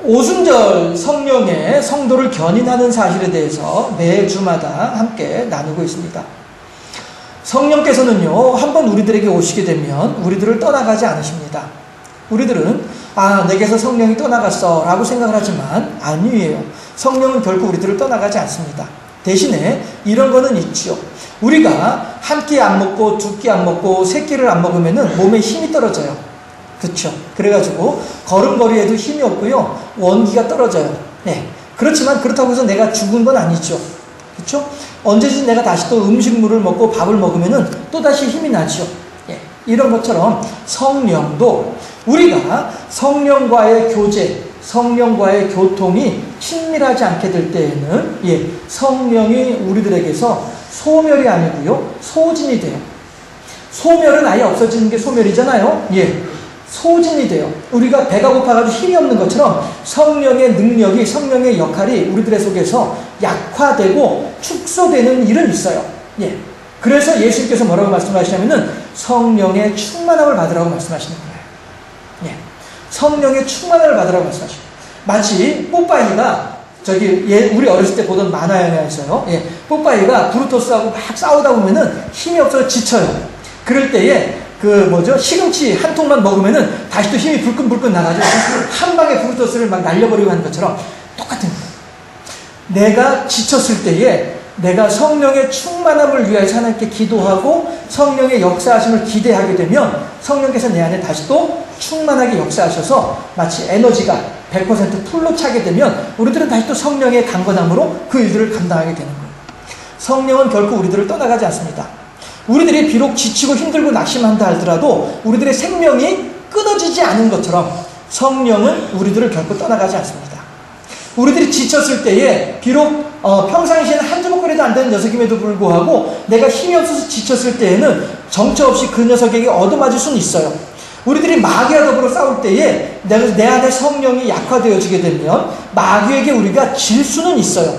오순절 성령의 성도를 견인하는 사실에 대해서 매주마다 함께 나누고 있습니다. 성령께서는요, 한번 우리들에게 오시게 되면 우리들을 떠나가지 않으십니다. 우리들은 내게서 성령이 떠나갔어 라고 생각을 하지만 아니에요. 성령은 결코 우리들을 떠나가지 않습니다. 대신에 이런 거는 있죠. 우리가 한 끼 안 먹고 두 끼 안 먹고 세 끼를 안 먹으면은 몸에 힘이 떨어져요. 그렇죠. 그래가지고 걸음걸이에도 힘이 없고요, 원기가 떨어져요. 네. 그렇지만 그렇다고 해서 내가 죽은 건 아니죠. 그렇죠? 언제든지 내가 다시 또 음식물을 먹고 밥을 먹으면은 또 다시 힘이 나죠. 예. 이런 것처럼 성령도 우리가 성령과의 교제, 성령과의 교통이 친밀하지 않게 될 때에는 성령이 우리들에게서 소멸이 아니고요, 소진이 돼요. 소멸은 아예 없어지는 게 소멸이잖아요. 소진이 돼요. 우리가 배가 고파가지고 힘이 없는 것처럼 성령의 능력이, 성령의 역할이 우리들의 속에서 약화되고 축소되는 일은 있어요. 그래서 예수님께서 뭐라고 말씀하시냐면은 성령의 충만함을 받으라고 말씀하시는 거예요. 성령의 충만함을 받으라고 말씀하시죠. 마치 뽀빠이가 우리 어렸을 때 보던 만화 영화에 있어요. 뽀빠이가 브루토스하고 막 싸우다 보면은 힘이 없어서 지쳐요. 그럴 때에 시금치 한 통만 먹으면은 다시 또 힘이 불끈불끈 나가지고 한 방에 브루토스를 막 날려버리고 하는 것처럼 똑같은 거예요. 내가 지쳤을 때에 내가 성령의 충만함을 위하여서 하나님께 기도하고 성령의 역사하심을 기대하게 되면 성령께서 내 안에 다시 또 충만하게 역사하셔서 마치 에너지가 100% 풀로 차게 되면 우리들은 다시 또 성령의 강건함으로 그 일들을 감당하게 되는 거예요. 성령은 결코 우리들을 떠나가지 않습니다. 우리들이 비록 지치고 힘들고 낙심한다 할지라도 우리들의 생명이 끊어지지 않은 것처럼 성령은 우리들을 결코 떠나가지 않습니다. 우리들이 지쳤을 때에 비록 평상시에는 한 주먹거리도 안 되는 녀석임에도 불구하고 내가 힘이 없어서 지쳤을 때에는 정처 없이 그 녀석에게 얻어맞을 수는 있어요. 우리들이 마귀와 더불어 싸울 때에 내 안에 성령이 약화되어지게 되면 마귀에게 우리가 질 수는 있어요.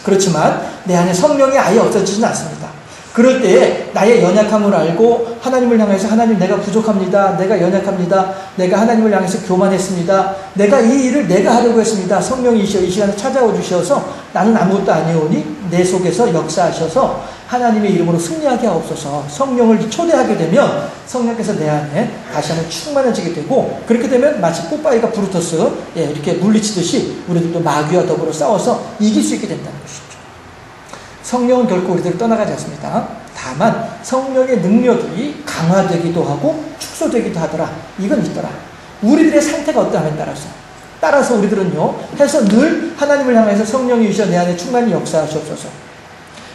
그렇지만 내 안에 성령이 아예 없어지지는 않습니다. 그럴 때에 나의 연약함을 알고 하나님을 향해서 하나님, 내가 부족합니다. 내가 연약합니다. 내가 하나님을 향해서 교만했습니다. 내가 이 일을 내가 하려고 했습니다. 성령이시여 이 시간에 찾아오 주셔서 나는 아무것도 아니오니 내 속에서 역사하셔서 하나님의 이름으로 승리하게 하옵소서. 성령을 초대하게 되면 성령께서 내 안에 다시 한번 충만해지게 되고, 그렇게 되면 마치 뽀빠이가 브루토스 이렇게 물리치듯이 우리들도 마귀와 더불어 싸워서 이길 수 있게 된다는 것이죠. 성령은 결코 우리들을 떠나가지 않습니다. 다만 성령의 능력이 강화되기도 하고 축소되기도 하더라. 이건 있더라. 우리들의 상태가 어떠함에 따라서 우리들은요, 해서 늘 하나님을 향해서 성령이시여 내 안에 충만히 역사하시옵소서.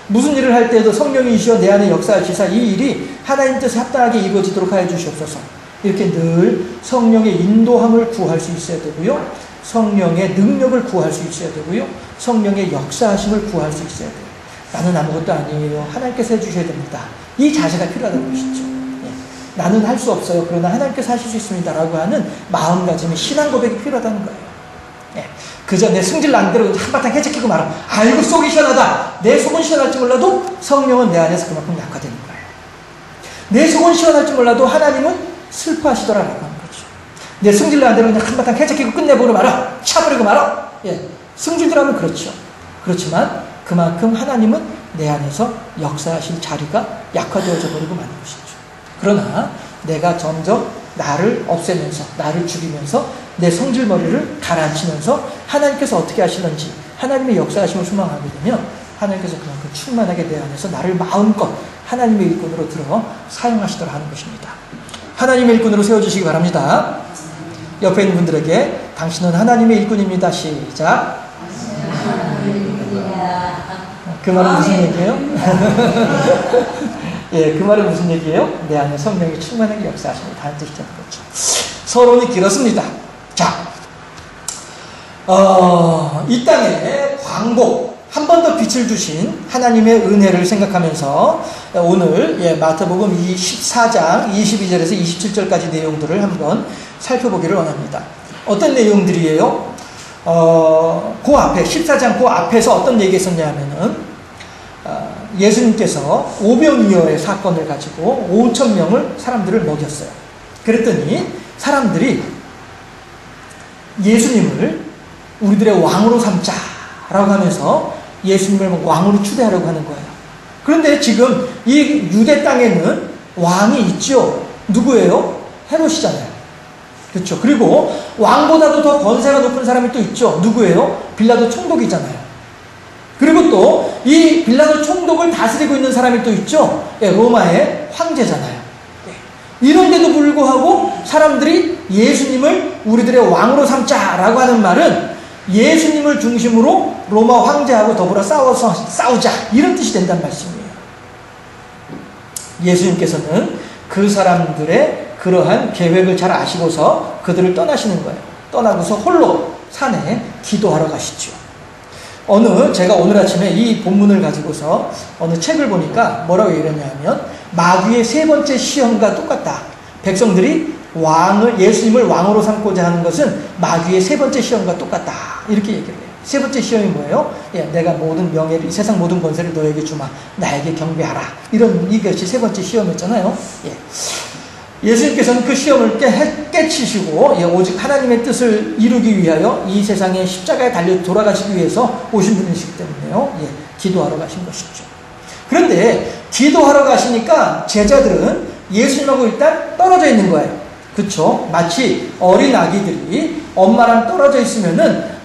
무슨 일을 할 때에도 성령이시여 내 안에 역사하시사 이 일이 하나님 뜻에 합당하게 이루어지도록 하여 주시옵소서. 이렇게 늘 성령의 인도함을 구할 수 있어야 되고요, 성령의 능력을 구할 수 있어야 되고요, 성령의 역사하심을 구할 수 있어야 돼요. 나는 아무것도 아니에요. 하나님께서 해주셔야 됩니다. 이 자세가 필요하다는 것이죠. 나는 할 수 없어요. 그러나 하나님께서 하실 수 있습니다. 라고 하는 마음가짐의 신앙 고백이 필요하다는 거예요. 그저 내 승질 나는 대로 한바탕 해적히고 말아. 아이고 속이 시원하다. 내 속은 시원할지 몰라도 성령은 내 안에서 그만큼 약화되는 거예요. 내 속은 시원할지 몰라도 하나님은 슬퍼하시더라라고 하는 거죠. 내 승질 나는 대로 그냥 한바탕 해적히고 끝내버리고 말아. 차버리고 말아. 승질들 하면 그렇죠. 그렇지만 그만큼 하나님은 내 안에서 역사하실 자리가 약화되어져 버리고 마는 것이죠. 그러나 내가 점점 나를 없애면서, 나를 죽이면서 내 성질머리를 가라앉히면서 하나님께서 어떻게 하시는지 하나님의 역사하심을 소망하게 되면 하나님께서 그만큼 충만하게 내 안에서 나를 마음껏 하나님의 일꾼으로 들어 사용하시도록 하는 것입니다. 하나님의 일꾼으로 세워주시기 바랍니다. 옆에 있는 분들에게 당신은 하나님의 일꾼입니다. 시작. 그 말은 무슨 얘기예요? 그 말은 무슨 얘기예요? 내 안에 성령이 충만하게 역사하시는 다는 뜻이라는 거죠. 서론이 길었습니다. 자, 이 땅에 광복, 한 번 더 빛을 주신 하나님의 은혜를 생각하면서 오늘 마태복음 14장 22절에서 27절까지 내용들을 한번 살펴보기를 원합니다. 어떤 내용들이에요? 그 앞에 14장 그 앞에서 어떤 얘기 했었냐면은 예수님께서 오병이어의 사건을 가지고 5,000명을 사람들을 먹였어요. 그랬더니 사람들이 예수님을 우리들의 왕으로 삼자라고 하면서 예수님을 왕으로 추대하려고 하는 거예요. 그런데 지금 이 유대 땅에는 왕이 있죠. 누구예요? 헤롯이잖아요. 그렇죠. 그리고 왕보다도 더 권세가 높은 사람이 또 있죠. 누구예요? 빌라도 총독이잖아요. 그리고 또 이 빌라도 총독을 다스리고 있는 사람이 또 있죠. 예, 로마의 황제잖아요. 예. 이런데도 불구하고 사람들이 예수님을 우리들의 왕으로 삼자라고 하는 말은 예수님을 중심으로 로마 황제하고 더불어 싸우자 이런 뜻이 된다는 말씀이에요. 예수님께서는 그 사람들의 그러한 계획을 잘 아시고서 그들을 떠나시는 거예요. 떠나고서 홀로 산에 기도하러 가시죠. 제가 오늘 아침에 이 본문을 가지고서 어느 책을 보니까 뭐라고 얘기했냐면 마귀의 세 번째 시험과 똑같다. 백성들이 예수님을 왕으로 삼고자 하는 것은 마귀의 세 번째 시험과 똑같다. 이렇게 얘기를 해요. 세 번째 시험이 뭐예요? 예, 내가 모든 명예를, 이 세상 모든 권세를 너에게 주마. 나에게 경배하라. 이것이 세 번째 시험이었잖아요. 예. 예수님께서는 그 시험을 깨치시고 오직 하나님의 뜻을 이루기 위하여 이 세상에 십자가에 달려 돌아가시기 위해서 오신 분이시기 때문에요. 예, 기도하러 가신 것이죠. 그런데 기도하러 가시니까 제자들은 예수님하고 일단 떨어져 있는 거예요. 그렇죠? 마치 어린 아기들이 엄마랑 떨어져 있으면은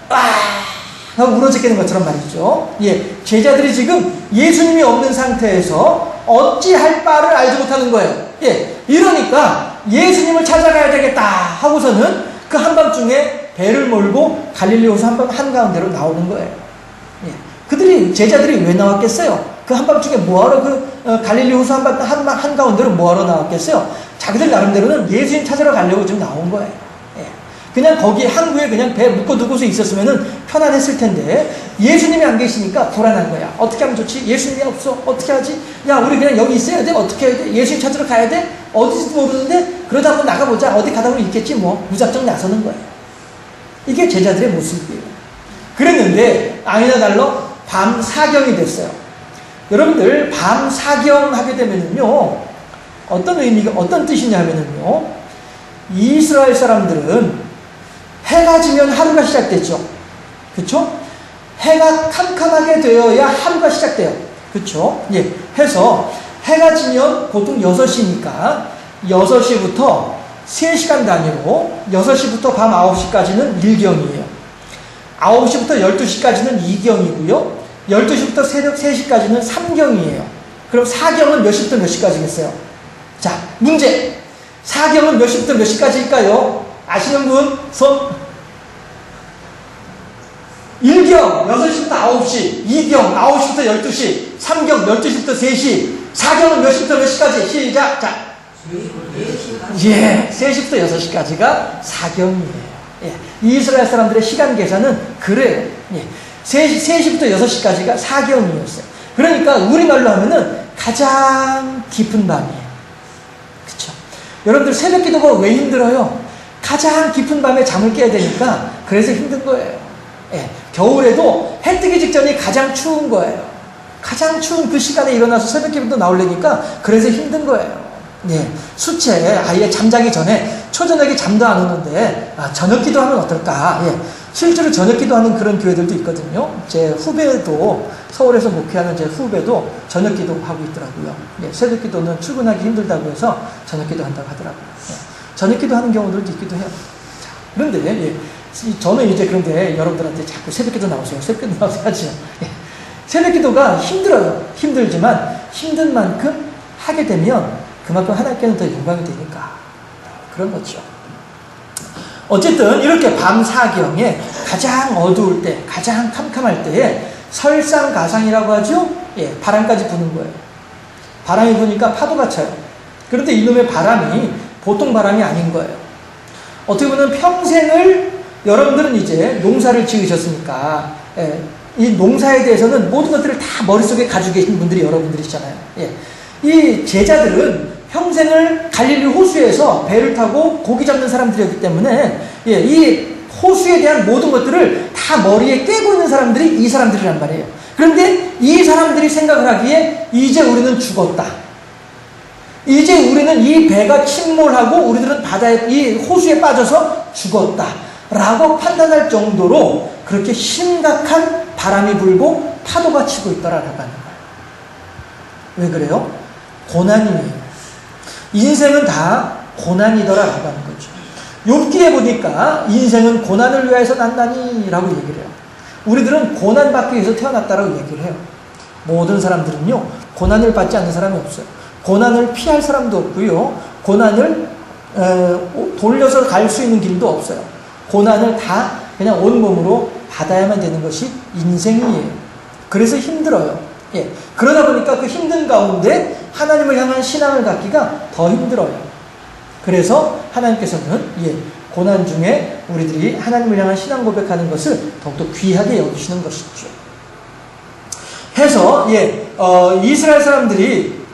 하고 울어지게 것처럼 말이죠. 예, 제자들이 지금 예수님이 없는 상태에서 어찌할 바를 알지 못하는 거예요. 예, 이러니까 예수님을 찾아가야 되겠다 하고서는 그 한밤중에 배를 몰고 갈릴리 호수 한가운데로 나오는 거예요. 예, 제자들이 왜 나왔겠어요? 그 한밤중에 뭐하러 갈릴리 호수 한가운데로 뭐하러 나왔겠어요? 자기들 나름대로는 예수님 찾으러 가려고 지금 나온 거예요. 그냥 거기 항구에 그냥 배 묶어두고서 있었으면은 편안했을 텐데 예수님이 안 계시니까 불안한 거야. 어떻게 하면 좋지? 예수님이 없어. 어떻게 하지? 야, 우리 그냥 여기 있어야 돼? 어떻게 해야 돼? 예수님 찾으러 가야 돼? 어디지도 모르는데 그러다 한번 나가보자. 어디 가다 보면 있겠지 뭐. 무작정 나서는 거예요. 이게 제자들의 모습이에요. 그랬는데 아니나 달러 밤 사경이 됐어요. 여러분들 밤 사경 하게 되면은요 어떤 뜻이냐 하면은요 이스라엘 사람들은 해가 지면 하루가 시작됐죠. 그쵸? 해가 캄캄하게 되어야 하루가 시작돼요. 그쵸? 예. 해서 해가 지면 보통 6시니까 6시부터 3시간 단위로 6시부터 밤 9시까지는 1경이에요. 9시부터 12시까지는 2경이고요. 12시부터 새벽 3시까지는 3경이에요. 그럼 4경은 몇 시부터 몇 시까지겠어요? 자, 문제! 4경은 몇 시부터 몇 시까지일까요? 아시는 분? 손. 1경, 6시부터 9시. 2경, 9시부터 12시. 3경, 12시부터 3시. 4경은 몇 시부터 몇 시까지? 시작. 자. 예, 3시부터 6시까지가 4경이에요. 예, 이스라엘 사람들의 시간 계산은 그래요. 예, 3시부터 6시까지가 4경이었어요. 그러니까 우리말로 하면은 가장 깊은 밤이에요. 그쵸? 여러분들 새벽 기도가 왜 힘들어요? 가장 깊은 밤에 잠을 깨야 되니까 그래서 힘든 거예요. 예, 겨울에도 해 뜨기 직전이 가장 추운 거예요. 가장 추운 그 시간에 일어나서 새벽 기도 나오려니까 그래서 힘든 거예요. 예, 수채 아예 잠자기 전에 초저녁에 잠도 안 오는데 저녁 기도하면 어떨까? 예, 실제로 저녁 기도하는 그런 교회들도 있거든요. 제 후배도 서울에서 목회하는 제 후배도 저녁 기도하고 있더라고요. 예, 새벽 기도는 출근하기 힘들다고 해서 저녁 기도한다고 하더라고요. 예, 저녁 기도하는 경우들도 있기도 해요. 자, 그런데 예, 저는 이제 그런데 여러분들한테 자꾸 새벽 기도 나오세요. 새벽 기도 나오세요 하죠. 예, 새벽 기도가 힘들어요. 힘들지만 힘든 만큼 하게 되면 그만큼 하나님께는 더 영광이 되니까 그런 거죠. 어쨌든 이렇게 밤 사경에 가장 어두울 때, 가장 캄캄할 때에 설상가상이라고 하죠. 예, 바람까지 부는 거예요. 바람이 부니까 파도가 쳐요. 그런데 이놈의 바람이 보통 바람이 아닌 거예요. 어떻게 보면 평생을 여러분들은 이제 농사를 지으셨으니까 예, 이 농사에 대해서는 모든 것들을 다 머릿속에 가지고 계신 분들이 여러분들이시잖아요. 예, 이 제자들은 평생을 갈릴리 호수에서 배를 타고 고기 잡는 사람들이었기 때문에 예, 이 호수에 대한 모든 것들을 다 머리에 꿰고 있는 사람들이 이 사람들이란 말이에요. 그런데 이 사람들이 생각을 하기에 이제 우리는 죽었다. 이제 우리는 이 배가 침몰하고 우리들은 이 호수에 빠져서 죽었다. 라고 판단할 정도로 그렇게 심각한 바람이 불고 파도가 치고 있더라라고 하는 거예요. 왜 그래요? 고난이에요. 인생은 다 고난이더라라고 하는 거죠. 욥기에 보니까 인생은 고난을 위해서 난다니라고 얘기를 해요. 우리들은 고난받기 위해서 태어났다라고 얘기를 해요. 모든 사람들은요, 고난을 받지 않는 사람이 없어요. 고난을 피할 사람도 없고요, 고난을 돌려서 갈 수 있는 길도 없어요. 고난을 다 그냥 온몸으로 받아야만 되는 것이 인생이에요. 그래서 힘들어요. 예. 그러다 보니까 그 힘든 가운데 하나님을 향한 신앙을 갖기가 더 힘들어요. 그래서 하나님께서는 고난 중에 우리들이 하나님을 향한 신앙 고백하는 것을 더욱더 귀하게 여기시는 것이죠. 해서 이스라엘 사람들이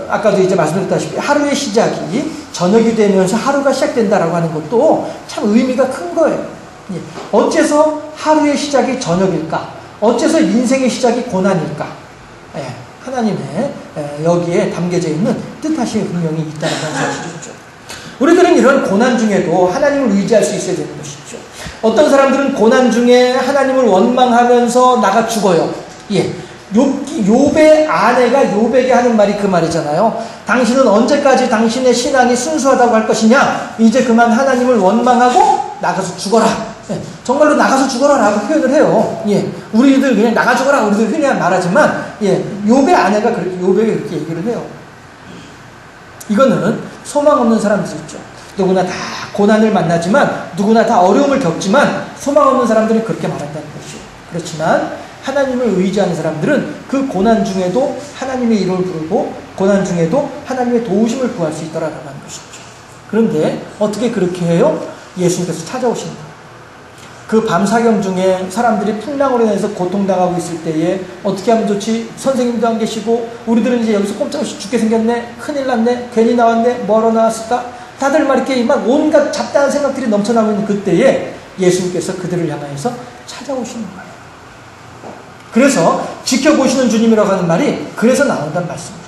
아까도 이제 말씀드렸다시피 하루의 시작이 저녁이 되면서 하루가 시작된다라고 하는 것도 참 의미가 큰 거예요. 어째서 하루의 시작이 저녁일까? 어째서 인생의 시작이 고난일까? 하나님의 여기에 담겨져 있는 뜻하심이 분명히 있다는 사실이죠. 우리들은 이런 고난 중에도 하나님을 의지할 수 있어야 되는 것이죠. 어떤 사람들은 고난 중에 하나님을 원망하면서 나가 죽어요. 욥의 아내가 욥에게 하는 말이 그 말이잖아요. 당신은 언제까지 당신의 신앙이 순수하다고 할 것이냐? 이제 그만 하나님을 원망하고 나가서 죽어라. 정말로 나가서 죽어라 라고 표현을 해요. 우리들 그냥 나가 죽어라 우리들 흔히 말하지만 욥의 아내가 욥에게 그렇게 얘기를 해요. 이거는 소망 없는 사람들 있죠. 누구나 다 고난을 만나지만, 누구나 다 어려움을 겪지만 소망 없는 사람들은 그렇게 말한다는 것이죠. 그렇지만 하나님을 의지하는 사람들은 그 고난 중에도 하나님의 이름을 부르고 고난 중에도 하나님의 도우심을 구할 수 있더라라는 것이죠. 그런데 어떻게 그렇게 해요? 예수님께서 찾아오신 거예요. 그 밤사경 중에 사람들이 풍랑으로 인해서 고통당하고 있을 때에 어떻게 하면 좋지? 선생님도 안 계시고 우리들은 이제 여기서 꼼짝없이 죽게 생겼네, 큰일 났네, 괜히 나왔네, 뭐하러 나왔을까? 다들 막 이렇게 막 온갖 잡다한 생각들이 넘쳐나고 있는 그때에 예수님께서 그들을 향하여서 찾아오시는 거예요. 그래서 지켜보시는 주님이라고 하는 말이 그래서 나온다는 말씀이죠.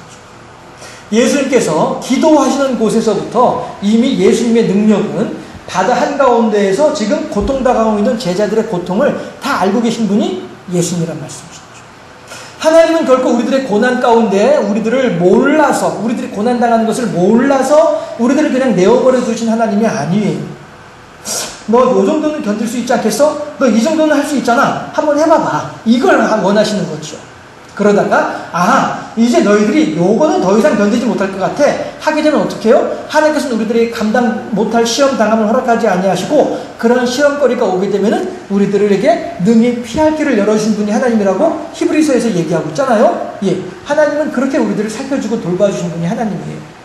예수님께서 기도하시는 곳에서부터 이미 예수님의 능력은 바다 한가운데에서 지금 고통당하고 있는 제자들의 고통을 다 알고 계신 분이 예수님이란 말씀이시죠. 하나님은 결코 우리들의 고난 가운데 우리들을 몰라서, 우리들이 고난당하는 것을 몰라서 우리들을 그냥 내어버려 두신 하나님이 아니에요. 너 요 정도는 견딜 수 있지 않겠어? 너 이 정도는 할 수 있잖아. 한번 해봐봐. 이걸 원하시는 거죠. 그러다가 이제 너희들이 요거는 더 이상 견디지 못할 것 같아. 하게 되면 어떻게 해요? 하나님께서는 우리들이 감당 못할 시험 당함을 허락하지 아니하시고 그런 시험거리가 오게 되면은 우리들에게 능히 피할 길을 열어주신 분이 하나님이라고 히브리서에서 얘기하고 있잖아요. 하나님은 그렇게 우리들을 살펴주고 돌봐주신 분이 하나님이에요.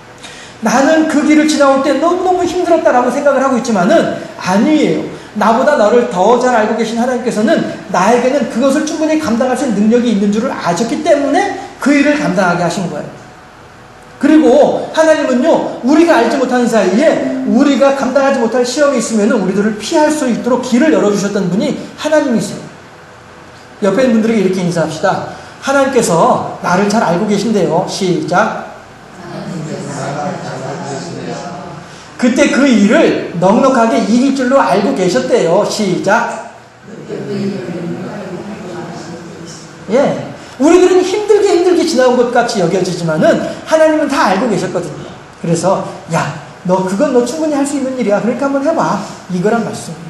나는 그 길을 지나올 때 너무너무 힘들었다라고 생각을 하고 있지만은 아니에요. 나보다 너를 더 잘 알고 계신 하나님께서는 나에게는 그것을 충분히 감당할 수 있는 능력이 있는 줄을 아셨기 때문에 그 일을 감당하게 하신 거예요. 그리고 하나님은요, 우리가 알지 못하는 사이에 우리가 감당하지 못할 시험이 있으면 우리들을 피할 수 있도록 길을 열어주셨던 분이 하나님이세요. 옆에 있는 분들에게 이렇게 인사합시다. 하나님께서 나를 잘 알고 계신대요. 시작. 그때 그 일을 넉넉하게 이길 줄로 알고 계셨대요. 시작. 우리들은 힘들게 지나온 것 같이 여겨지지만은 하나님은 다 알고 계셨거든요. 그래서 너 그건 너 충분히 할 수 있는 일이야. 그러니까 한번 해봐. 이거란 말씀이에요.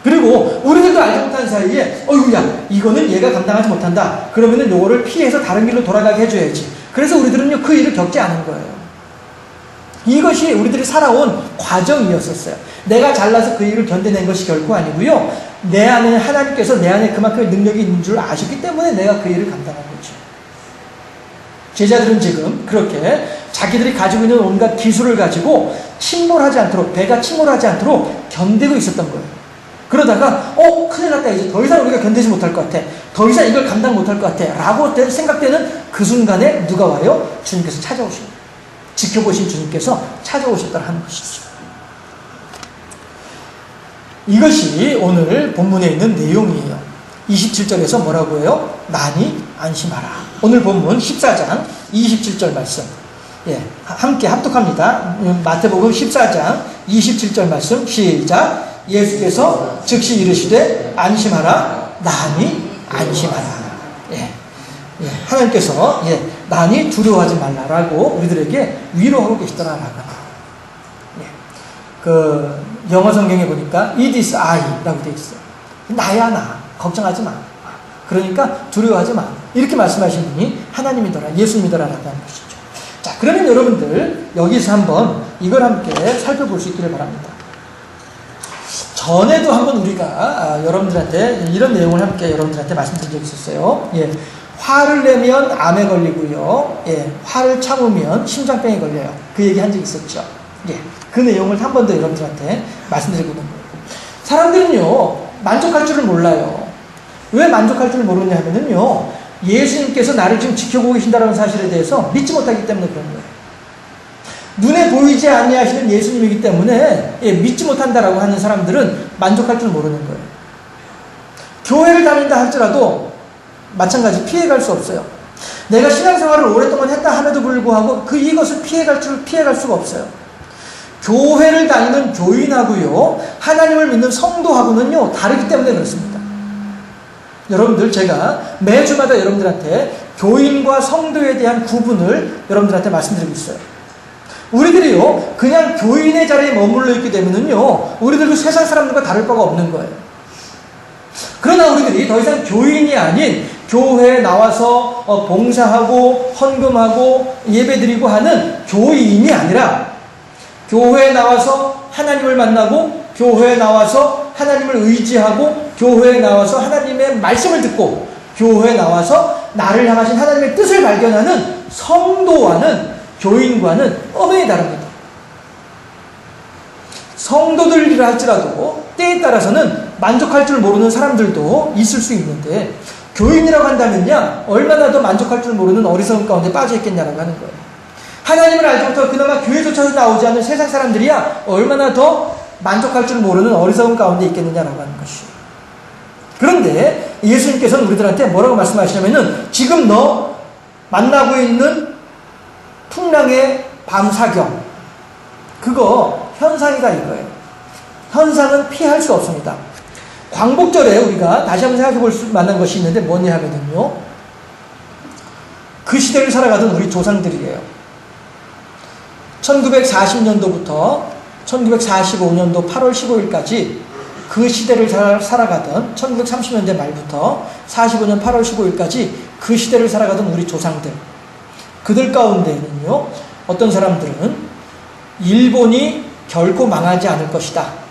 그리고 우리들도 알지 못하는 사이에 이거는 얘가 감당하지 못한다. 그러면은 요거를 피해서 다른 길로 돌아가게 해줘야지. 그래서 우리들은요 그 일을 겪지 않은 거예요. 이것이 우리들이 살아온 과정이었었어요. 내가 잘나서 그 일을 견뎌낸 것이 결코 아니고요. 내 안에 하나님께서 내 안에 그만큼의 능력이 있는 줄 아셨기 때문에 내가 그 일을 감당한 거죠. 제자들은 지금 그렇게 자기들이 가지고 있는 온갖 기술을 가지고 침몰하지 않도록, 배가 침몰하지 않도록 견디고 있었던 거예요. 그러다가 큰일 났다. 이제 더 이상 우리가 견디지 못할 것 같아. 더 이상 이걸 감당 못할 것 같아. 라고 생각되는 그 순간에 누가 와요? 주님께서 찾아오신 거예요. 지켜보신 주님께서 찾아오셨다 하는 것이죠. 이것이 오늘 본문에 있는 내용이에요. 27절에서 뭐라고 해요? 많이 안심하라. 오늘 본문 14장 27절 말씀. 함께 합독합니다. 마태복음 14장 27절 말씀 시작. 예수께서 즉시 이르시되 안심하라 나니 안심하라. 하나님께서 나니 두려워하지 말라라고 우리들에게 위로하고 계시더라라고. 그 영어 성경에 보니까 it is I라고 되어 있어요. 나야 나. 걱정하지 마. 그러니까 두려워하지 마. 이렇게 말씀하신 분이 하나님이더라. 예수님이더라라고 하는 것이죠. 자, 그러면 여러분들 여기서 한번 이걸 함께 살펴볼 수 있기를 바랍니다. 전에도 한번 우리가 여러분들한테 이런 내용을 함께 여러분들한테 말씀드린 적이 있었어요. 화를 내면 암에 걸리고요. 화를 참으면 심장병에 걸려요. 그 얘기 한 적이 있었죠. 그 내용을 한 번 더 여러분들한테 말씀드리고 있는 거예요. 사람들은요, 만족할 줄을 몰라요. 왜 만족할 줄을 모르냐 하면요, 예수님께서 나를 지금 지켜보고 계신다는 사실에 대해서 믿지 못하기 때문에 그런 거예요. 눈에 보이지 아니하시는 예수님이기 때문에 믿지 못한다라고 하는 사람들은 만족할 줄 모르는 거예요. 교회를 다닌다 할지라도 마찬가지 피해갈 수 없어요. 내가 신앙생활을 오랫동안 했다 함에도 불구하고 이것을 피해갈 수가 없어요. 교회를 다니는 교인하고요, 하나님을 믿는 성도하고는요, 다르기 때문에 그렇습니다. 여러분들, 제가 매주마다 여러분들한테 교인과 성도에 대한 구분을 여러분들한테 말씀드리고 있어요. 우리들이요, 그냥 교인의 자리에 머물러 있게 되면은요, 우리들도 세상 사람들과 다를 바가 없는 거예요. 그러나 우리들이 더 이상 교인이 아닌 교회에 나와서 봉사하고 헌금하고 예배드리고 하는 교인이 아니라 교회에 나와서 하나님을 만나고 교회에 나와서 하나님을 의지하고 교회에 나와서 하나님의 말씀을 듣고 교회에 나와서 나를 향하신 하나님의 뜻을 발견하는 성도와는 교인과는 엄연히 다릅니다. 성도들이라 할지라도 때에 따라서는 만족할 줄 모르는 사람들도 있을 수 있는데 교인이라고 한다면야 얼마나 더 만족할 줄 모르는 어리석음 가운데 빠져 있겠냐라고 하는 거예요. 하나님을 알지부터 그나마 교회조차도 나오지 않는 세상 사람들이야 얼마나 더 만족할 줄 모르는 어리석음 가운데 있겠느냐라고 하는 것이에요. 그런데 예수님께서는 우리들한테 뭐라고 말씀하시냐면은 지금 너 만나고 있는 풍랑의 밤사경, 그거 현상이다 이거예요. 현상은 피할 수 없습니다. 광복절에 우리가 다시 한번 생각해 볼 만한 것이 있는데 뭐냐 하면은요, 그 시대를 살아가던 우리 조상들이에요. 1940년도부터 1945년도 8월 15일까지 그 시대를 살아가던 1930년대 말부터 45년 8월 15일까지 그 시대를 살아가던 우리 조상들, 그들 가운데는요, 어떤 사람들은 일본이 결코 망하지 않을 것이다,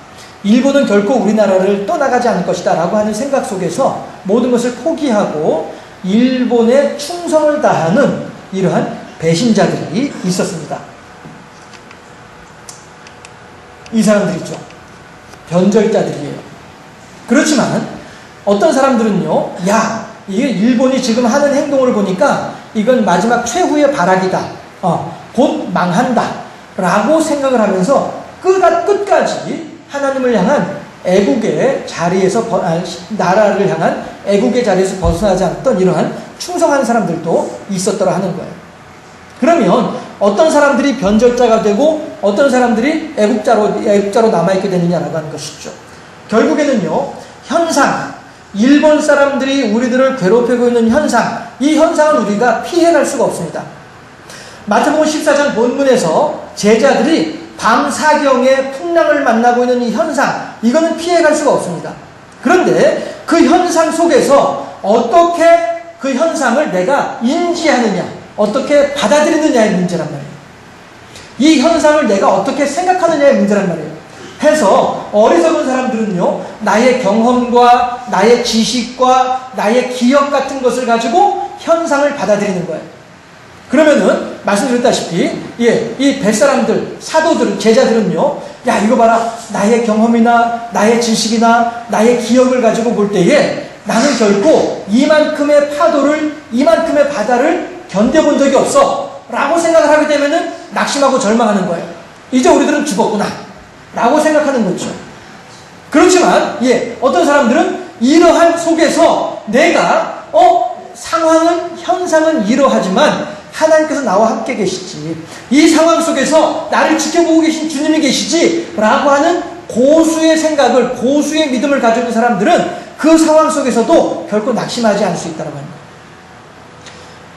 일본은 결코 우리나라를 떠나가지 않을 것이다 라고 하는 생각 속에서 모든 것을 포기하고 일본에 충성을 다하는 이러한 배신자들이 있었습니다. 이 사람들이죠. 변절자들이에요. 그렇지만 어떤 사람들은요, 야, 이게 일본이 지금 하는 행동을 보니까 이건 마지막 최후의 발악이다, 곧 망한다 라고 생각을 하면서 끝까지 하나님을 향한 애국의 자리에서, 나라를 향한 애국의 자리에서 벗어나지 않았던 이러한 충성한 사람들도 있었더라 하는 거예요. 그러면 어떤 사람들이 변절자가 되고 어떤 사람들이 애국자로 남아있게 되느냐라고 하는 것이죠. 결국에는요, 현상, 일본 사람들이 우리들을 괴롭히고 있는 현상, 이 현상은 우리가 피해갈 수가 없습니다. 마태복음 14장 본문에서 제자들이 밤사경에 풍랑을 만나고 있는 이 현상, 이거는 피해갈 수가 없습니다. 그런데 그 현상 속에서 어떻게 그 현상을 내가 인지하느냐, 어떻게 받아들이느냐의 문제란 말이에요. 이 현상을 내가 어떻게 생각하느냐의 문제란 말이에요. 해서 어리석은 사람들은요, 나의 경험과 나의 지식과 나의 기억 같은 것을 가지고 현상을 받아들이는 거예요. 그러면은 말씀드렸다시피 이 뱃사람들, 사도들, 제자들은요, 야, 이거 봐라, 나의 경험이나 나의 지식이나 나의 기억을 가지고 볼 때에 나는 결코 이만큼의 파도를, 이만큼의 바다를 견뎌본 적이 없어 라고 생각을 하게 되면은 낙심하고 절망하는 거예요. 이제 우리들은 죽었구나 라고 생각하는 거죠. 그렇지만 어떤 사람들은 이러한 속에서 내가 상황은, 현상은 이러하지만 하나님께서 나와 함께 계시지, 이 상황 속에서 나를 지켜보고 계신 주님이 계시지 라고 하는 고수의 생각을, 고수의 믿음을 가지고 있는 사람들은 그 상황 속에서도 결코 낙심하지 않을 수 있다는 겁니다.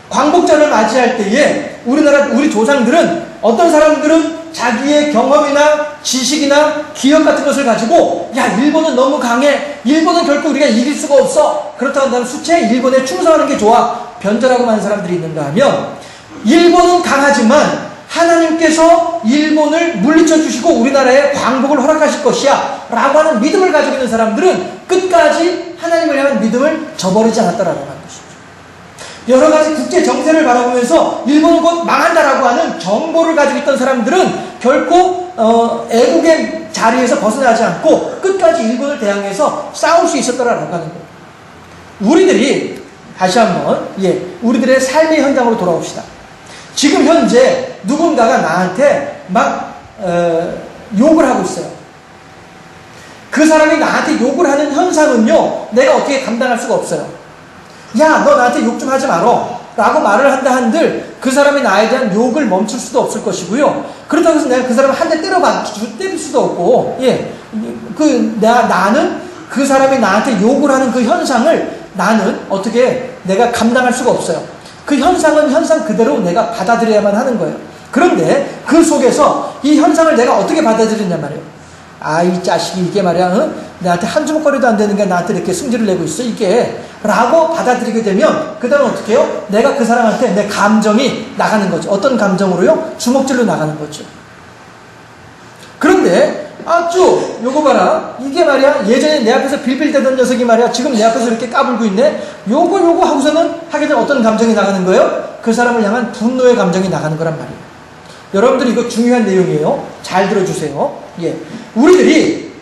광복절을 맞이할 때에 우리 조상들은, 어떤 사람들은 자기의 경험이나 지식이나 기억 같은 것을 가지고, 야, 일본은 너무 강해, 일본은 결코 우리가 이길 수가 없어, 그렇다고 한다면 수체 일본에 충성하는 게 좋아, 변절하고 많은 사람들이 있는가 하면, 일본은 강하지만 하나님께서 일본을 물리쳐 주시고 우리나라에 광복을 허락하실 것이야 라고 하는 믿음을 가지고 있는 사람들은 끝까지 하나님을 향한 믿음을 저버리지 않았다라고 하는 것이죠. 여러 가지 국제 정세를 바라보면서 일본은 곧 망한다라고 하는 정보를 가지고 있던 사람들은 결코 애국의 자리에서 벗어나지 않고 끝까지 일본을 대항해서 싸울 수 있었다라고 하는 거예요. 우리들이 다시 한번 우리들의 삶의 현장으로 돌아옵시다. 지금 현재 누군가가 나한테 막 욕을 하고 있어요. 그 사람이 나한테 욕을 하는 현상은요, 내가 어떻게 감당할 수가 없어요. 야, 너 나한테 욕 좀 하지 마라 라고 말을 한다 한들 그 사람이 나에 대한 욕을 멈출 수도 없을 것이고요. 그렇다고 해서 내가 그 사람을 한 대 때릴 수도 없고, 나는 그 사람이 나한테 욕을 하는 그 현상을 나는 어떻게 내가 감당할 수가 없어요. 그 현상은 현상 그대로 내가 받아들여야만 하는 거예요. 그런데 그 속에서 이 현상을 내가 어떻게 받아들이냐 말이에요. 아, 이 자식이 이게 말이야, 나한테 한 주먹거리도 안 되는 게 나한테 이렇게 승질을 내고 있어, 이게 라고 받아들이게 되면 그 다음에 어떻게 해요? 내가 그 사람한테 내 감정이 나가는 거죠. 어떤 감정으로요? 주먹질로 나가는 거죠. 그런데 요거 봐라, 이게 말이야, 예전에 내 앞에서 빌빌대던 녀석이 말이야, 지금 내 앞에서 이렇게 까불고 있네. 요거 하고서는 하게 되면 어떤 감정이 나가는 거예요? 그 사람을 향한 분노의 감정이 나가는 거란 말이에요. 여러분들 이거 중요한 내용이에요. 잘 들어주세요. 우리들이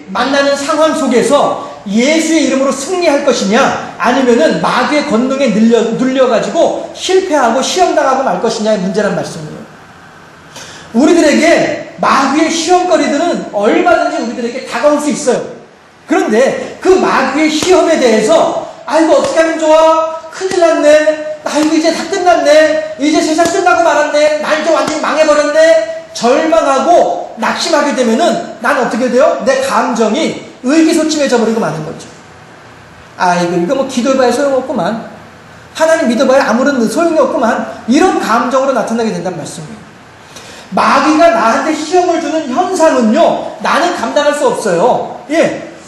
만나는 상황 속에서 예수의 이름으로 승리할 것이냐, 아니면은 마귀의 권능에 눌려가지고 실패하고 시험당하고 말 것이냐의 문제란 말씀이에요. 우리들에게 마귀의 시험거리들은 얼마든지 우리들에게 다가올 수 있어요. 그런데 그 마귀의 시험에 대해서, 아이고 어떻게 하면 좋아? 큰일 났네. 아이고 이제 다 끝났네. 이제 세상 끝나고 말았네. 나 이제 완전히 망해버렸네. 절망하고 낙심하게 되면은 난 어떻게 돼요? 내 감정이 의기소침해져 버리고 마는 거죠. 아이고 이거 뭐 기도해봐야 소용없구만, 하나님 믿어봐야 아무런 소용이 없구만, 이런 감정으로 나타나게 된다는 말씀이에요. 마귀가 나한테 시험을 주는 현상은요, 나는 감당할 수 없어요.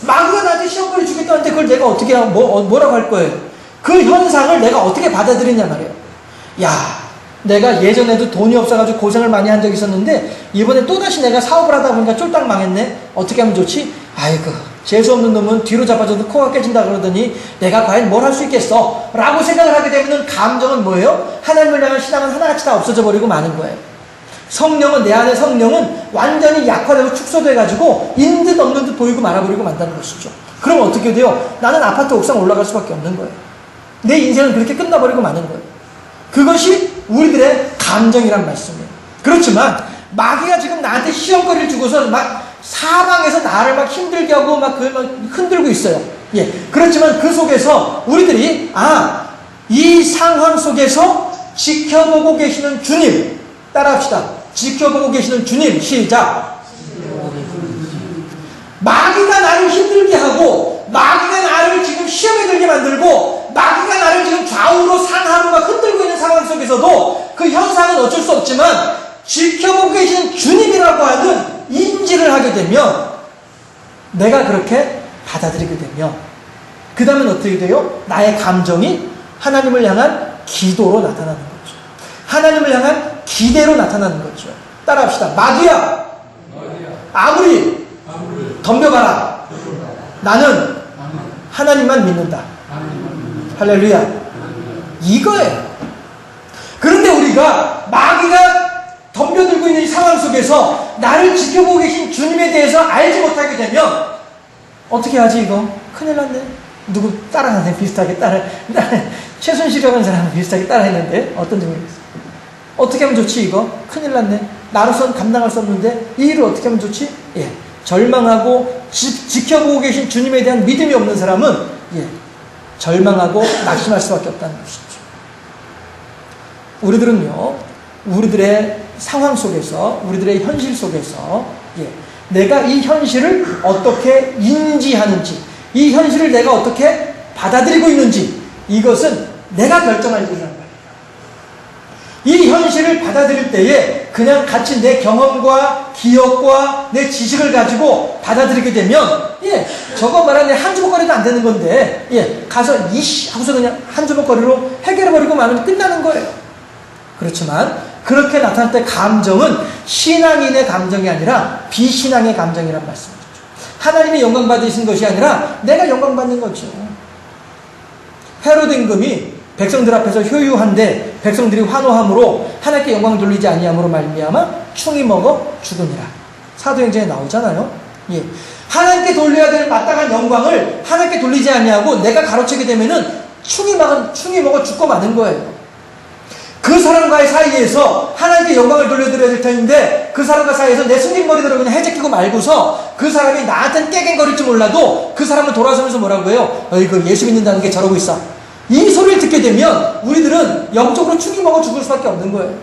마귀가 나한테 시험거리 주겠다는데 그걸 내가 어떻게 뭐라고 할 거예요? 그 현상을 내가 어떻게 받아들이냐 말이에요. 야, 내가 예전에도 돈이 없어가지고 고생을 많이 한 적이 있었는데 이번에 또다시 내가 사업을 하다 보니까 쫄딱 망했네. 어떻게 하면 좋지? 아이고 재수없는 놈은 뒤로 잡아줘도 코가 깨진다 그러더니 내가 과연 뭘 할 수 있겠어? 라고 생각을 하게 되면 감정은 뭐예요? 하나님을 향한 신앙은 하나같이 다 없어져 버리고 마는 거예요. 성령은, 내 안의 성령은 완전히 약화되고 축소돼가지고 있는 듯 없는 듯 보이고 말아버리고 만다는 것이죠. 그럼 어떻게 돼요? 나는 아파트 옥상 올라갈 수밖에 없는 거예요. 내 인생은 그렇게 끝나버리고 마는 거예요. 그것이 우리들의 감정이란 말씀이에요. 그렇지만 마귀가 지금 나한테 시험거리를 주고서 막 사방에서 나를 막 힘들게 하고 막 흔들고 있어요. 그렇지만 그 속에서 우리들이 이 상황 속에서 지켜보고 계시는 주님, 따라합시다. 지켜보고 계시는 주님, 시작. 마귀가 나를 힘들게 하고, 마귀가 나를 지금 시험에 들게 만들고, 마귀가 나를 지금 좌우로 상하로 막 흔들고 있는 상황 속에서도 그 현상은 어쩔 수 없지만 지켜보고 계시는 주님이라고 하는 인지를 하게 되면, 내가 그렇게 받아들이게 되면 그 다음엔 어떻게 돼요? 나의 감정이 하나님을 향한 기도로 나타나는 거죠. 하나님을 향한 기대로 나타나는 거죠. 따라합시다. 마귀야, 아무리 덤벼봐라, 나는 하나님만 믿는다. 할렐루야. 이거예요. 그런데 우리가 마귀가 덤벼들고 있는 이 상황 속에서 나를 지켜보고 계신 주님에 대해서 알지 못하게 되면 어떻게 하지? 이거 큰일 났네. 누구 따라하네. 비슷하게 최순실이라는 사람은 비슷하게 따라했는데 어떤지 모르겠어요. 어떻게 하면 좋지? 이거 큰일 났네. 나로선 감당할 수 없는데 이 일을 어떻게 하면 좋지? 절망하고 지켜보고 계신 주님에 대한 믿음이 없는 사람은 절망하고 낙심할 수밖에 없다는 것이죠. 우리들은요, 우리들의 상황 속에서, 우리들의 현실 속에서 내가 이 현실을 어떻게 인지하는지, 이 현실을 내가 어떻게 받아들이고 있는지, 이것은 내가 결정할 일이란 말이에요. 이 현실을 받아들일 때에 그냥 같이 내 경험과 기억과 내 지식을 가지고 받아들이게 되면, 저거 말하는 한 주먹거리도 안 되는 건데, 가서 이씨 하고서 그냥 한 주먹거리로 해결해버리고 마면 끝나는 거예요. 그렇지만 그렇게 나타날 때 감정은 신앙인의 감정이 아니라 비신앙의 감정이란 말씀이죠. 하나님이 영광 받으신 것이 아니라 내가 영광 받는 거죠. 헤로드 임금이 백성들 앞에서 효유한데 백성들이 환호함으로 하나님께 영광 돌리지 아니함으로 말미암아 충이 먹어 죽으니라. 사도행전에 나오잖아요. 하나님께 돌려야 될 마땅한 영광을 하나님께 돌리지 아니하고 내가 가로채게 되면은 충이 먹어 죽고 마는 거예요. 그 사람과의 사이에서 하나님께 영광을 돌려드려야 될 텐데 그 사람과 사이에서 내 숨긴머리대로 그냥 해제끼고 말고서 그 사람이 나한테는 깨갱거릴지 몰라도 그 사람은 돌아서면서 뭐라고 해요? 어이구 예수 믿는다는 게 저러고 있어. 이 소리를 듣게 되면 우리들은 영적으로 충이 먹어 죽을 수밖에 없는 거예요.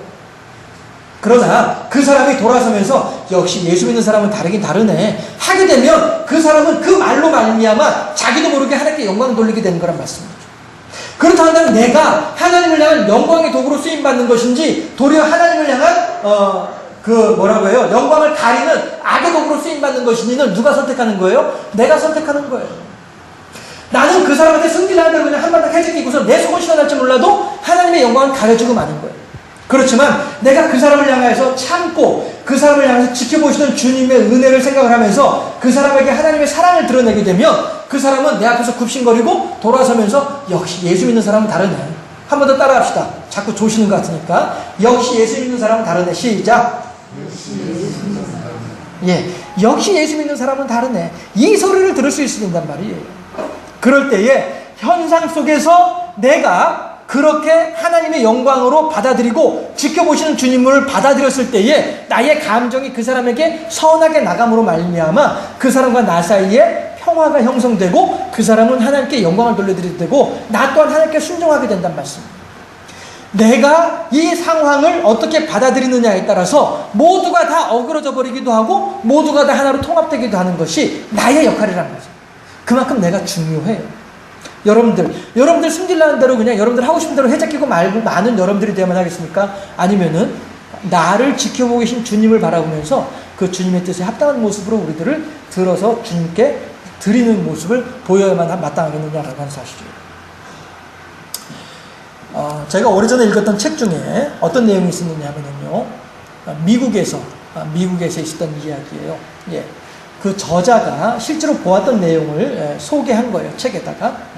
그러나 그 사람이 돌아서면서 역시 예수 믿는 사람은 다르긴 다르네 하게 되면 그 사람은 그 말로 말미암아 자기도 모르게 하나님께 영광을 돌리게 되는 거란 말씀입니다. 그렇다면 내가 하나님을 향한 영광의 도구로 쓰임받는 것인지 도리어 하나님을 향한 영광을 가리는 악의 도구로 쓰임받는 것인지는 누가 선택하는 거예요? 내가 선택하는 거예요. 나는 그 사람한테 승질나는 대로 그냥 한바탕 해지키고서 내 속은 시원할지 몰라도 하나님의 영광을 가려주고 마는 거예요. 그렇지만 내가 그 사람을 향해서 참고 그 사람을 향해서 지켜보시는 주님의 은혜를 생각을 하면서 그 사람에게 하나님의 사랑을 드러내게 되면 그 사람은 내 앞에서 굽신거리고 돌아서면서 역시 예수 믿는 사람은 다르네. 한 번 더 따라합시다. 자꾸 조시는 것 같으니까. 역시 예수 믿는 사람은 다르네. 시작. 역시 예수 믿는 사람은 다르네. 이 소리를 들을 수 있는단 말이에요. 그럴 때에 현상 속에서 내가 그렇게 하나님의 영광으로 받아들이고 지켜보시는 주님을 받아들였을 때에 나의 감정이 그 사람에게 선하게 나감으로 말미암아 그 사람과 나 사이에 평화가 형성되고 그 사람은 하나님께 영광을 돌려드리게 되고 나 또한 하나님께 순종하게 된단 말씀입니다. 내가 이 상황을 어떻게 받아들이느냐에 따라서 모두가 다 어그러져 버리기도 하고 모두가 다 하나로 통합되기도 하는 것이 나의 역할이란 거죠. 그만큼 내가 중요해요. 여러분들 승질나는 대로 그냥 여러분들 하고 싶은 대로 해잡히고 말고 많은 여러분들이 되어야만 하겠습니까? 아니면은 나를 지켜보고 계신 주님을 바라보면서 그 주님의 뜻에 합당한 모습으로 우리들을 들어서 주님께 드리는 모습을 보여야만 마땅하겠느냐라고 하는 사실이에요. 제가 오래전에 읽었던 책 중에 어떤 내용이 있었느냐 하면요, 미국에서 있었던 이야기예요. 그 저자가 실제로 보았던 내용을 소개한 거예요. 책에다가.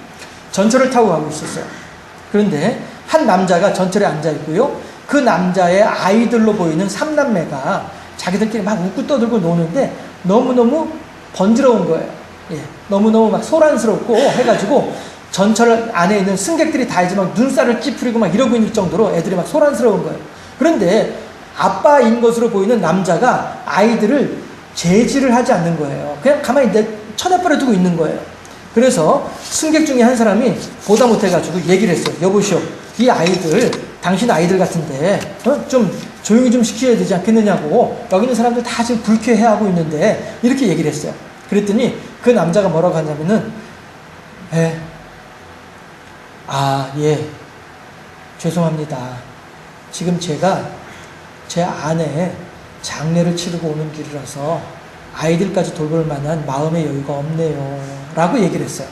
전철을 타고 가고 있었어요. 그런데 한 남자가 전철에 앉아 있고요. 그 남자의 아이들로 보이는 3남매가 자기들끼리 막 웃고 떠들고 노는데 너무너무 번지러운 거예요. 너무너무 막 소란스럽고 해가지고 전철 안에 있는 승객들이 다 이제 막 눈살을 찌푸리고 막 이러고 있는 정도로 애들이 막 소란스러운 거예요. 그런데 아빠인 것으로 보이는 남자가 아이들을 제지를 하지 않는 거예요. 그냥 가만히 쳐내버려 두고 있는 거예요. 그래서 승객 중에 한 사람이 보다 못해가지고 얘기를 했어요. 여보시오, 이 아이들 당신 아이들 같은데 좀 조용히 좀 시켜야 되지 않겠느냐고 여기 있는 사람들 다 지금 불쾌해하고 있는데 이렇게 얘기를 했어요. 그랬더니 그 남자가 뭐라고 하냐면은 죄송합니다. 지금 제가 제 아내 장례를 치르고 오는 길이라서 아이들까지 돌볼 만한 마음의 여유가 없네요 라고 얘기를 했어요.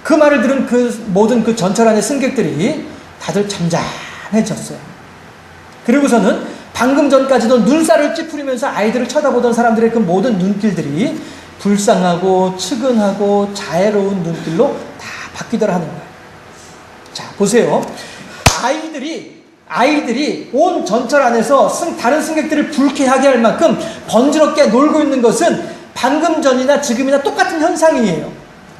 그 말을 들은 모든 그 전철 안의 승객들이 다들 잠잠해졌어요. 그리고서는 방금 전까지도 눈살을 찌푸리면서 아이들을 쳐다보던 사람들의 그 모든 눈길들이 불쌍하고 측은하고 자애로운 눈길로 다 바뀌더라 하는 거예요. 자, 보세요. 아이들이 온 전철 안에서 다른 승객들을 불쾌하게 할 만큼 번지럽게 놀고 있는 것은 방금 전이나 지금이나 똑같은 현상이에요.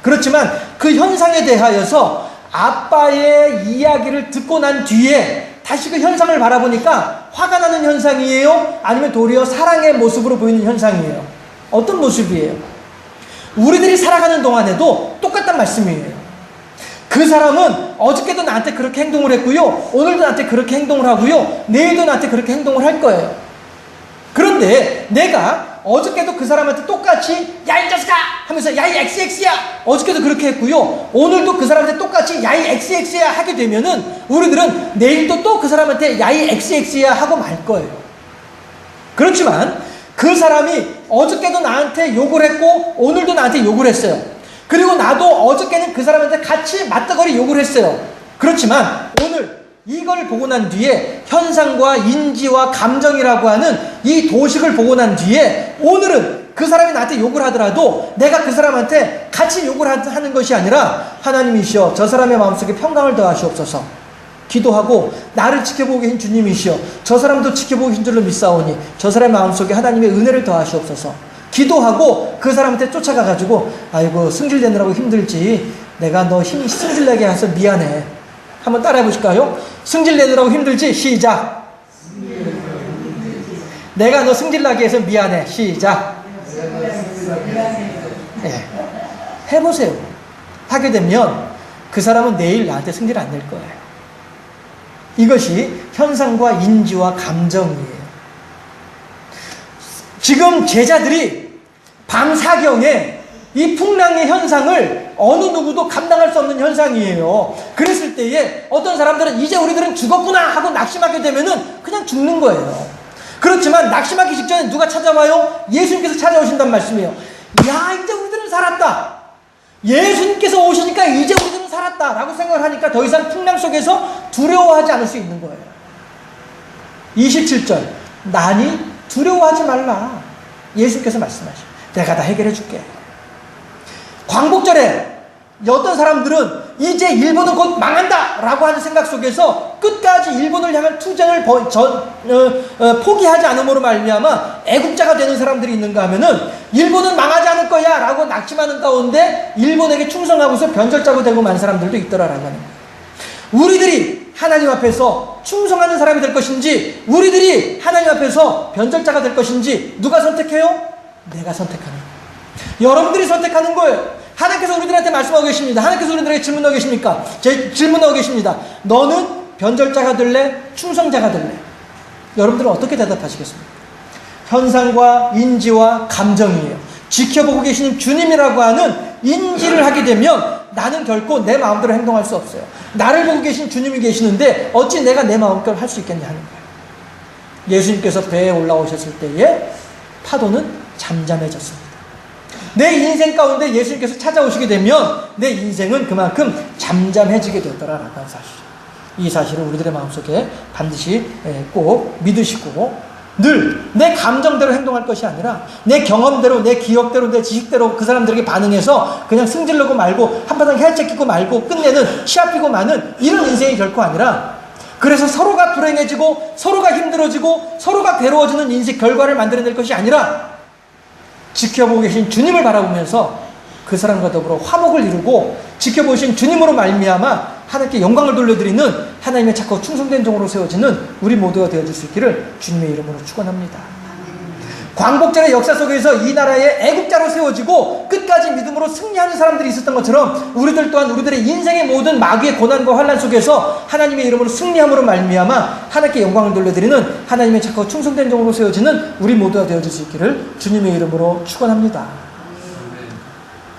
그렇지만 그 현상에 대하여서 아빠의 이야기를 듣고 난 뒤에 다시 그 현상을 바라보니까 화가 나는 현상이에요? 아니면 도리어 사랑의 모습으로 보이는 현상이에요? 어떤 모습이에요? 우리들이 살아가는 동안에도 똑같단 말씀이에요. 그 사람은 어저께도 나한테 그렇게 행동을 했고요. 오늘도 나한테 그렇게 행동을 하고요. 내일도 나한테 그렇게 행동을 할 거예요. 그런데 내가 어저께도 그 사람한테 똑같이 야 이 자식아 하면서 야 이 XX야 어저께도 그렇게 했고요. 오늘도 그 사람한테 똑같이 야 이 XX야 하게 되면은 우리들은 내일도 또 그 사람한테 야 이 XX야 하고 말 거예요. 그렇지만 그 사람이 어저께도 나한테 욕을 했고 오늘도 나한테 욕을 했어요. 그리고 나도 어저께는 그 사람한테 같이 맞다거리 욕을 했어요. 그렇지만 오늘 이걸 보고 난 뒤에 현상과 인지와 감정이라고 하는 이 도식을 보고 난 뒤에 오늘은 그 사람이 나한테 욕을 하더라도 내가 그 사람한테 같이 욕을 하는 것이 아니라 하나님이시여 저 사람의 마음속에 평강을 더하시옵소서 기도하고 나를 지켜보고 계신 주님이시여 저 사람도 지켜보고 계신 줄로 믿사오니 저 사람의 마음속에 하나님의 은혜를 더하시옵소서 기도하고 그 사람한테 쫓아가가지고 아이고 승질내느라고 힘들지 내가 너 승질내게 해서 미안해 한번 따라해 보실까요? 승질내느라고 힘들지? 시작. 내가 너 승질나게 해서 미안해. 시작. 네. 해보세요. 하게 되면 그 사람은 내일 나한테 승질 안 낼 거예요. 이것이 현상과 인지와 감정이에요. 지금 제자들이 밤 사경에 이 풍랑의 현상을 어느 누구도 감당할 수 없는 현상이에요. 그랬을 때에 어떤 사람들은 이제 우리들은 죽었구나 하고 낙심하게 되면은 그냥 죽는 거예요. 그렇지만 낙심하기 직전에 누가 찾아와요? 예수님께서 찾아오신단 말씀이에요. 야 이제 우리들은 살았다. 예수님께서 오시니까 이제 우리들은 살았다 라고 생각을 하니까 더 이상 풍랑 속에서 두려워하지 않을 수 있는 거예요. 27절 나니 두려워하지 말라. 예수님께서 말씀하시죠. 내가 다 해결해 줄게. 광복절에 어떤 사람들은 이제 일본은 곧 망한다 라고 하는 생각 속에서 끝까지 일본을 향한 투쟁을 포기하지 않음으로 말미암아 애국자가 되는 사람들이 있는가 하면은 일본은 망하지 않을 거야 라고 낙심하는 가운데 일본에게 충성하고서 변절자가 되고 만 사람들도 있더라라고 하는 거예요. 우리들이 하나님 앞에서 충성하는 사람이 될 것인지 우리들이 하나님 앞에서 변절자가 될 것인지 누가 선택해요? 내가 선택하는 거예요. 여러분들이 선택하는 거예요. 하나님께서 우리들한테 말씀하고 계십니다. 하나님께서 우리들에게 질문하고 계십니까? 질문하고 계십니다. 너는 변절자가 될래? 충성자가 될래? 여러분들은 어떻게 대답하시겠습니까? 현상과 인지와 감정이에요. 지켜보고 계시는 주님이라고 하는 인지를 하게 되면 나는 결코 내 마음대로 행동할 수 없어요. 나를 보고 계신 주님이 계시는데 어찌 내가 내 마음대로 할 수 있겠냐 하는 거예요. 예수님께서 배에 올라오셨을 때에 파도는 잠잠해졌습니다. 내 인생 가운데 예수님께서 찾아오시게 되면 내 인생은 그만큼 잠잠해지게 되더라라는 사실. 이 사실을 우리들의 마음속에 반드시 꼭 믿으시고 늘 내 감정대로 행동할 것이 아니라 내 경험대로 내 기억대로 내 지식대로 그 사람들에게 반응해서 그냥 승질내고 말고 한바탕 헬째끼고 말고 끝내는 치아피고 마는 이런 인생이 결코 아니라 그래서 서로가 불행해지고 서로가 힘들어지고 서로가 괴로워지는 인생 결과를 만들어낼 것이 아니라 지켜보고 계신 주님을 바라보면서 그 사람과 더불어 화목을 이루고 지켜보신 주님으로 말미암아 하나님께 영광을 돌려드리는 하나님의 착하고 충성된 종으로 세워지는 우리 모두가 되어질 수 있기를 주님의 이름으로 축원합니다. 광복절의 역사 속에서 이 나라의 애국자로 세워지고 끝까지 믿음으로 승리하는 사람들이 있었던 것처럼 우리들 또한 우리들의 인생의 모든 마귀의 고난과 환난 속에서 하나님의 이름으로 승리함으로 말미암아 하나님께 영광을 돌려드리는 하나님의 착하고 충성된 종으로 세워지는 우리 모두가 되어질 수 있기를 주님의 이름으로 축원합니다.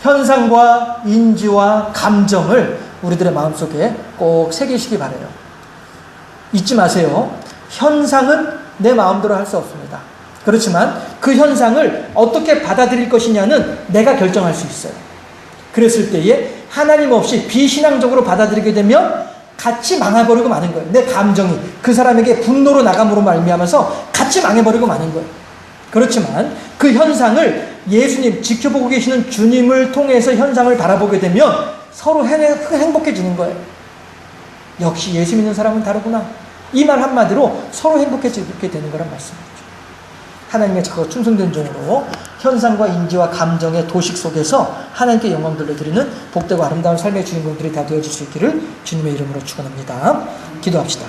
현상과 인지와 감정을 우리들의 마음속에 꼭 새기시기 바라요. 잊지 마세요. 현상은 내 마음대로 할 수 없습니다. 그렇지만 그 현상을 어떻게 받아들일 것이냐는 내가 결정할 수 있어요. 그랬을 때에 하나님 없이 비신앙적으로 받아들이게 되면 같이 망해버리고 마는 거예요. 내 감정이 그 사람에게 분노로 나감으로 말미암아서 같이 망해버리고 마는 거예요. 그렇지만 그 현상을 예수님 지켜보고 계시는 주님을 통해서 현상을 바라보게 되면 서로 행복해지는 거예요. 역시 예수 믿는 사람은 다르구나. 이 말 한마디로 서로 행복해지게 되는 거란 말씀이죠. 하나님의 착하고 충성된 종으로 현상과 인지와 감정의 도식 속에서 하나님께 영광 돌려드리는 복되고 아름다운 삶의 주인공들이 다 되어질 수 있기를 주님의 이름으로 축원합니다. 기도합시다.